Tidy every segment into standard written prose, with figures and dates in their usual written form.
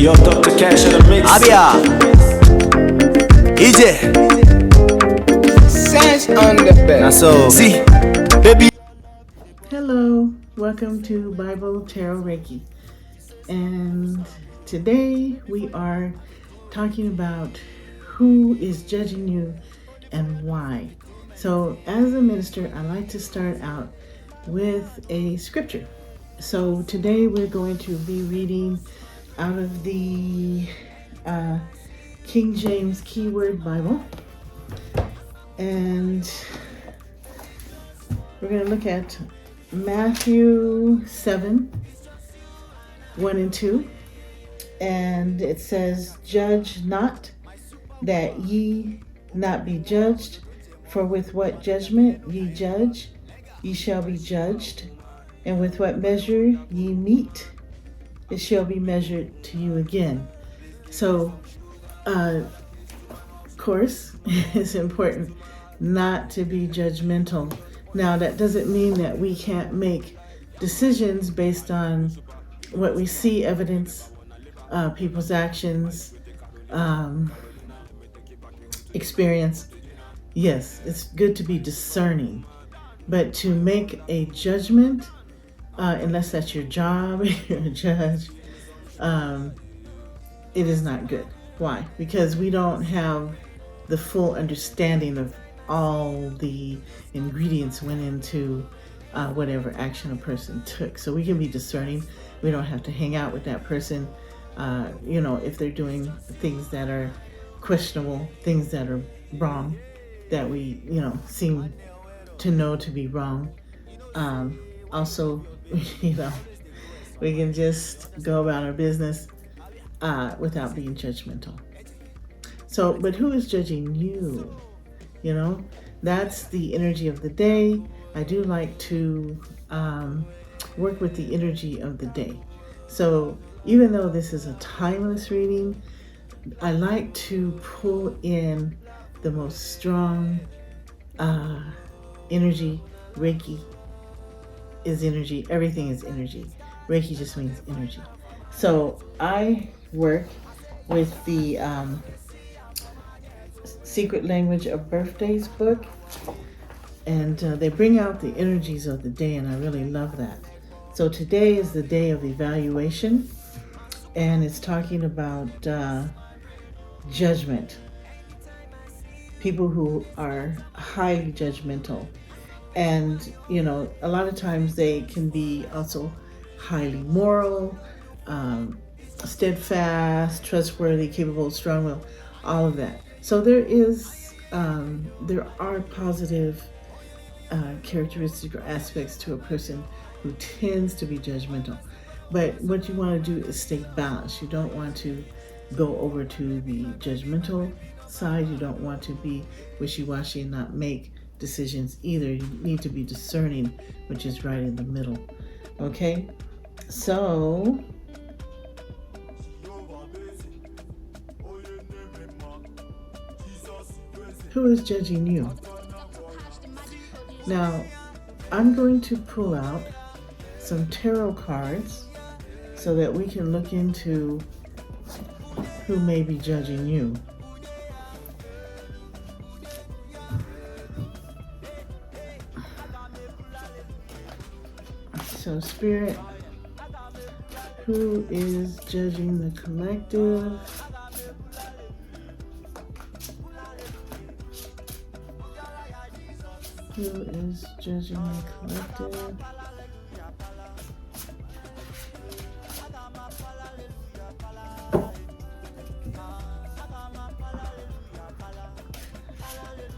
Yo, Dr. Cash in the mix. Abia. EJ. Sash on the bed. Now so, see, baby. Hello, welcome to Bible Tarot Reiki. And today we are talking about who is judging you and why. So as a minister, I like to start out with a scripture. So today we're going to be reading out of the King James Keyword Bible. And we're going to look at Matthew 7, 1 and 2. And it says, "Judge not, that ye not be judged. For with what judgment ye judge, ye shall be judged. And with what measure ye mete, it shall be measured to you again." So, of course, it's important not to be judgmental. Now, that doesn't mean that we can't make decisions based on what we see, evidence, people's actions, experience. Yes, it's good to be discerning, but to make a judgment, unless that's your job, you're a judge, it is not good. Why? Because we don't have the full understanding of all the ingredients went into whatever action a person took. So we can be discerning. We don't have to hang out with that person, if they're doing things that are questionable, things that are wrong, that we, seem to know to be wrong. Also, we can just go about our business without being judgmental. So, but who is judging you? That's the energy of the day. I do like to work with the energy of the day. So even though this is a timeless reading, I like to pull in the most strong energy. Reiki is energy. Everything is energy. Reiki just means energy. So I work with the Secret Language of Birthdays book, and they bring out the energies of the day, and I really love that. So today is the day of evaluation, and it's talking about judgment. People who are highly judgmental, and a lot of times they can be also highly moral, steadfast, trustworthy, capable, strong-willed, all of that. So there are positive characteristics or aspects to a person who tends to be judgmental. But what you want to do is stay balanced. You don't want to go over to the judgmental side. You don't want to be wishy-washy and not make decisions either. You need to be discerning, which is right in the middle. Okay? So who is judging you? Now, I'm going to pull out some tarot cards so that we can look into who may be judging you. So, Spirit, who is judging the collective? Who is judging the collective?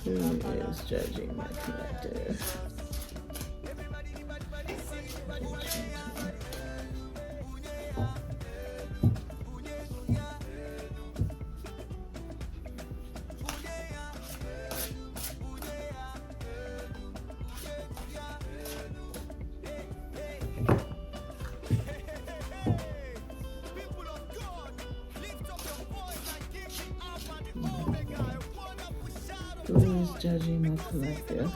Who is judging the collective? Who is judging the collective?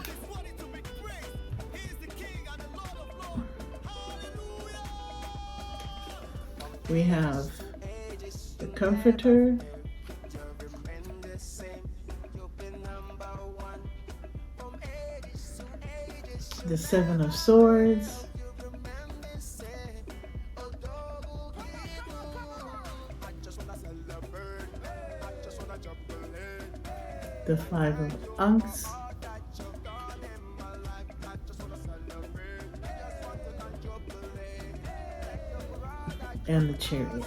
We have the Comforter, the Seven of Swords, the Five of Ankhs, and the Chariot.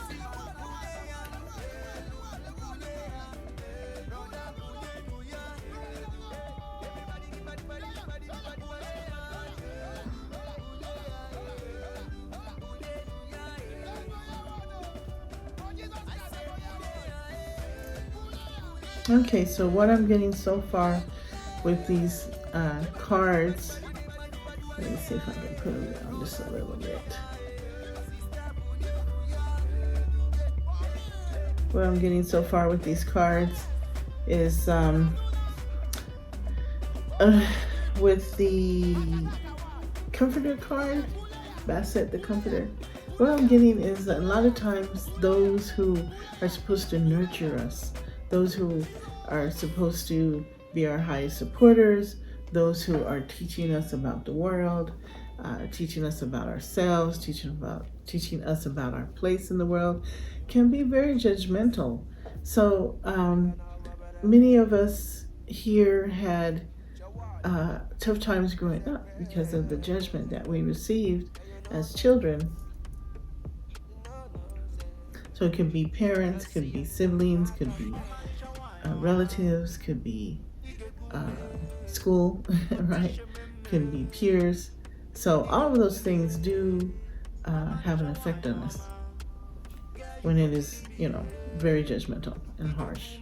Okay, so what I'm getting so far with these cards, let me see if I can put them down just a little bit. What I'm getting so far with these cards is with the Comforter card, Basset the Comforter, what I'm getting is that a lot of times those who are supposed to nurture us, those who are supposed to be our highest supporters, those who are teaching us about the world, teaching us about ourselves, teaching us about our place in the world, can be very judgmental. So many of us here had tough times growing up because of the judgment that we received as children. So it could be parents, could be siblings, could be relatives, could be school, right? Could be peers. So all of those things do have an effect on us when it is, very judgmental and harsh.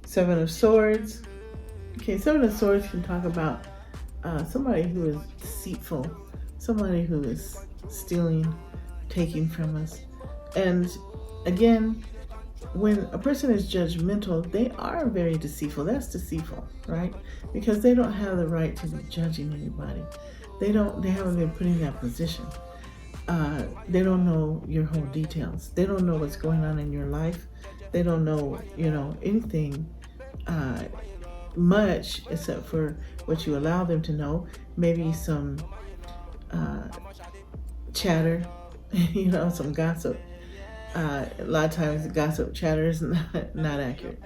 Seven of Swords. Okay, Seven of Swords can talk about somebody who is deceitful, somebody who is stealing, taking from us. And again, when a person is judgmental, they are very deceitful. That's deceitful, right? Because they don't have the right to be judging anybody. They haven't been put in that position. They don't know your whole details. They don't know what's going on in your life. They don't know, anything much except for what you allow them to know. Maybe some chatter, some gossip. A lot of times gossip chatter is not accurate.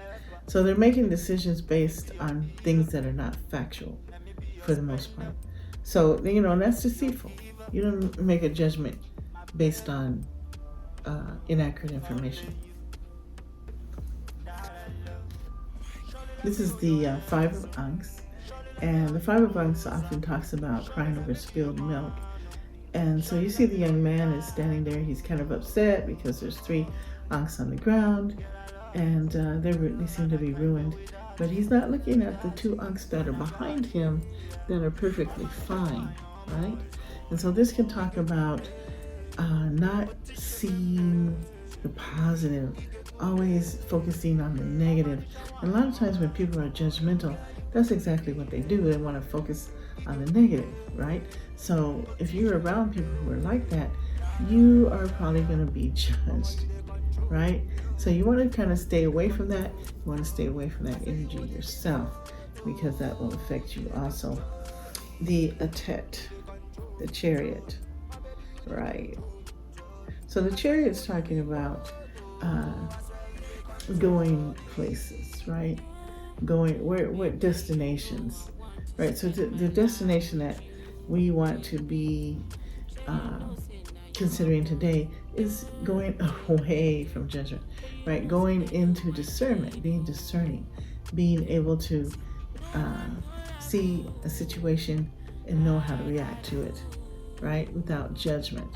So they're making decisions based on things that are not factual for the most part. So, that's deceitful. You don't make a judgment based on inaccurate information. This is the Five of Ankhs. And the Five of Ankhs often talks about crying over spilled milk. And so you see the young man is standing there. He's kind of upset because there's 3 Ankhs on the ground, and they seem to be ruined. But he's not looking at the 2 Ankhs that are behind him that are perfectly fine, right? And so this can talk about not seeing the positive, always focusing on the negative. And a lot of times when people are judgmental, that's exactly what they do. They want to focus on the negative, right? So if you're around people who are like that, you are probably going to be judged, right? So you want to kind of stay away from that. You want to stay away from that energy yourself, because that will affect you also. The Atet, the Chariot, right? So the Chariot's talking about going places, right? Going what destinations, right? So the destination that we want to be considering today is going away from judgment, right? Going into discernment, being discerning, being able to see a situation and know how to react to it, right? Without judgment.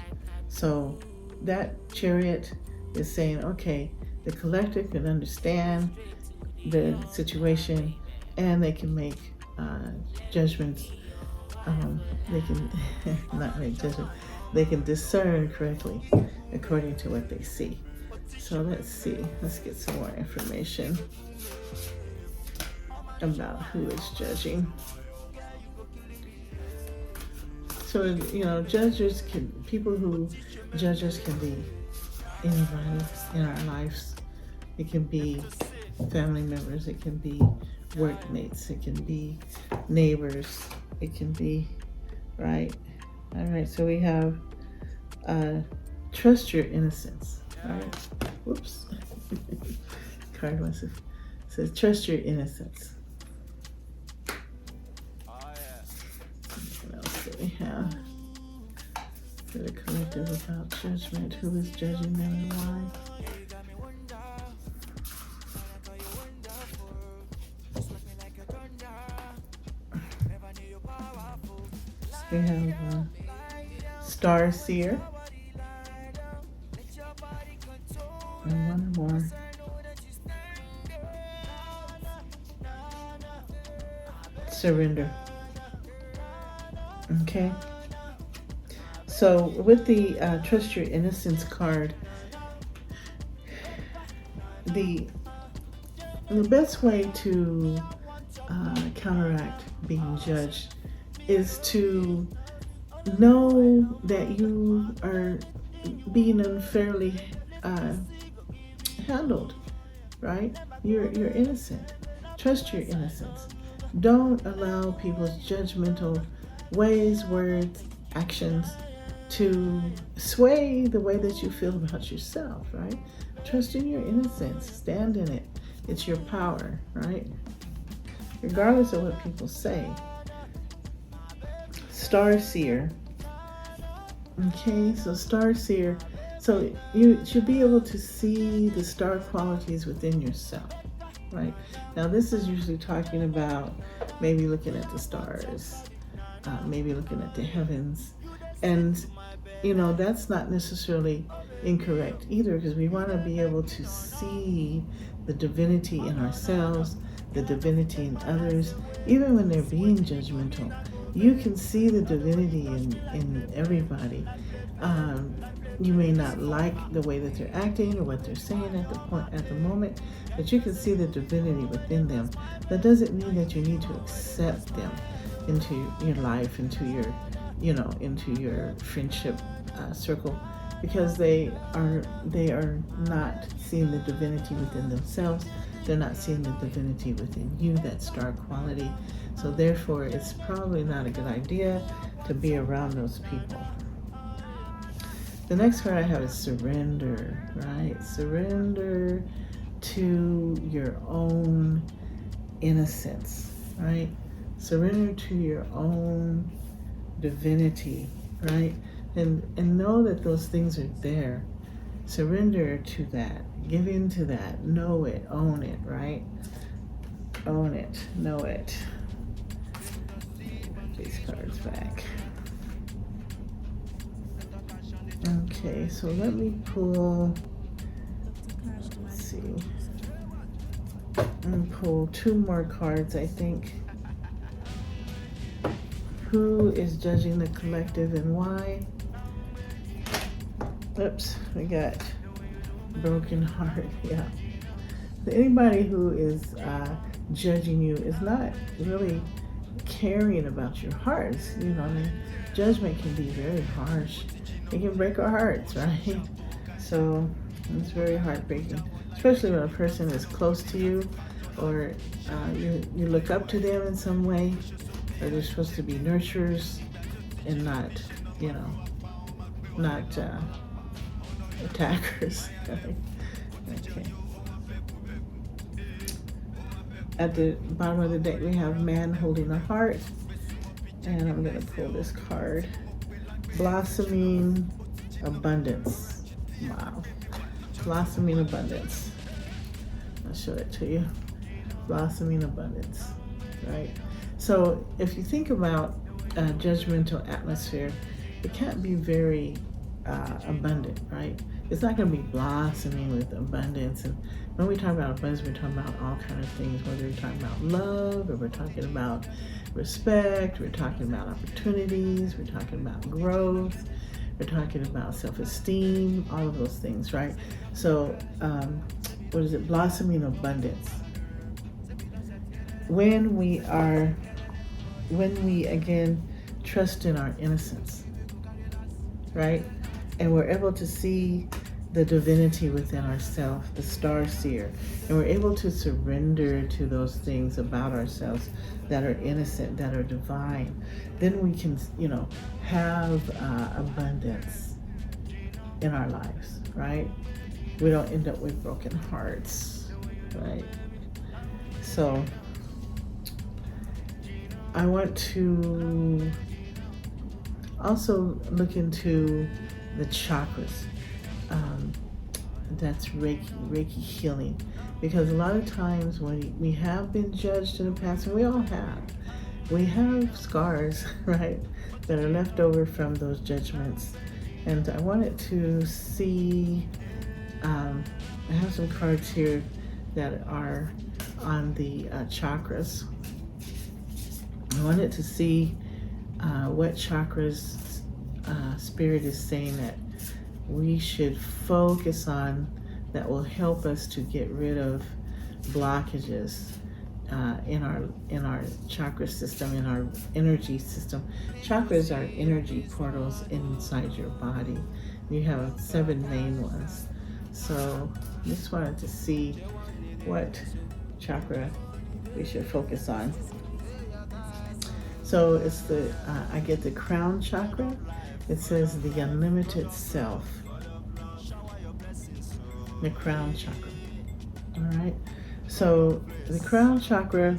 So that Chariot is saying, okay, the collective can understand the situation and they can make judgments. They can not make judgment. They can discern correctly according to what they see. So let's see. Let's get some more information about who is judging. So, people who judge us can be anybody in our lives. It can be family members, it can be workmates, it can be neighbors, it can be, right? All right, so we have trust your innocence. All right, whoops. Card wants to says trust your innocence. What else do we have? For the collective without judgment, who is judging them and why? We have Star Seer. And one more. Surrender. Okay. So with the Trust Your Innocence card, the best way to counteract being judged is to know that you are being unfairly handled, right? You're innocent. Trust your innocence. Don't allow people's judgmental ways, words, actions to sway the way that you feel about yourself, right? Trust in your innocence. Stand in it. It's your power, right? Regardless of what people say. Star Seer. Okay, so Star Seer. So you should be able to see the star qualities within yourself, right? Now this is usually talking about maybe looking at the stars, maybe looking at the heavens. And, that's not necessarily incorrect either, because we want to be able to see the divinity in ourselves, the divinity in others, even when they're being judgmental. You can see the divinity in everybody. You may not like the way that they're acting or what they're saying at the moment, but you can see the divinity within them. That doesn't mean that you need to accept them into your life, into your friendship circle, because they are not seeing the divinity within themselves. They're not seeing the divinity within you, that star quality. So therefore, it's probably not a good idea to be around those people. The next card I have is surrender, right? Surrender to your own innocence, right? Surrender to your own divinity, right? And know that those things are there. Surrender to that. Give in to that. Know it. Own it, right? Own it. Know it. Put these cards back. Okay, so let me pull, let's see. I'm going to pull two more cards, I think. Who is judging the collective and why? Oops, we got broken heart. Yeah. Anybody who is judging you is not really caring about your hearts. Judgment can be very harsh. It can break our hearts, right? So it's very heartbreaking, especially when a person is close to you, or you look up to them in some way, or they're supposed to be nurturers and not attackers. Okay. At the bottom of the deck, we have man holding a heart, and I'm going to pull this card. Blossoming abundance. Wow. Blossoming abundance. I'll show it to you. Blossoming abundance, right? So if you think about a judgmental atmosphere, it can't be very abundant, right? It's not going to be blossoming with abundance. And when we talk about abundance, we're talking about all kinds of things, whether we're talking about love, or we're talking about respect, we're talking about opportunities, we're talking about growth, we're talking about self-esteem, all of those things, right? So, what is it? Blossoming abundance. When we again trust in our innocence, right? And we're able to see the divinity within ourselves, the star seer, and we're able to surrender to those things about ourselves that are innocent, that are divine, then we can, have abundance in our lives, right? We don't end up with broken hearts, right? So I want to also look into the chakras. That's Reiki healing, because a lot of times when we have been judged in the past, and we all have, we have scars, right, that are left over from those judgments. And I wanted to see, I have some cards here that are on the chakras. I wanted to see what chakras Spirit is saying that we should focus on, that will help us to get rid of blockages in our chakra system, in our energy system. Chakras are energy portals inside your body. You have 7 main ones. So I just wanted to see what chakra we should focus on. So it's I get the crown chakra. It says the unlimited self. The crown chakra. All right. So the crown chakra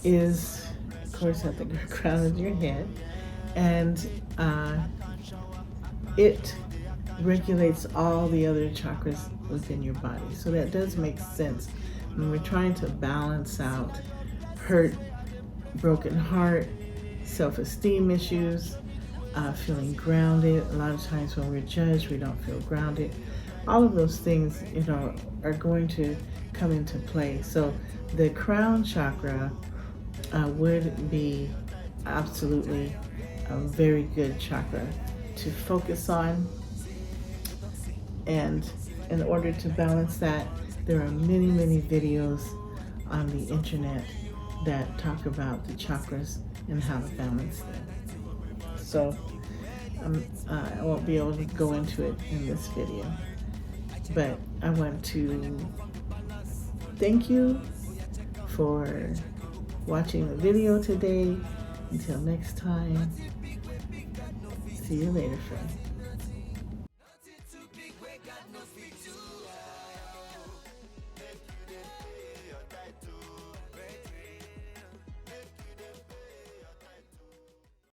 is, of course, at the crown of your head, and it regulates all the other chakras within your body. So that does make sense when we're trying to balance out hurt, broken heart, self-esteem issues, feeling grounded. A lot of times when we're judged, we don't feel grounded. All of those things, are going to come into play. So the crown chakra would be absolutely a very good chakra to focus on. And in order to balance that, there are many, many videos on the internet that talk about the chakras and how to balance them. So I won't be able to go into it in this video, but I want to thank you for watching the video today. Until next time, see you later, friends.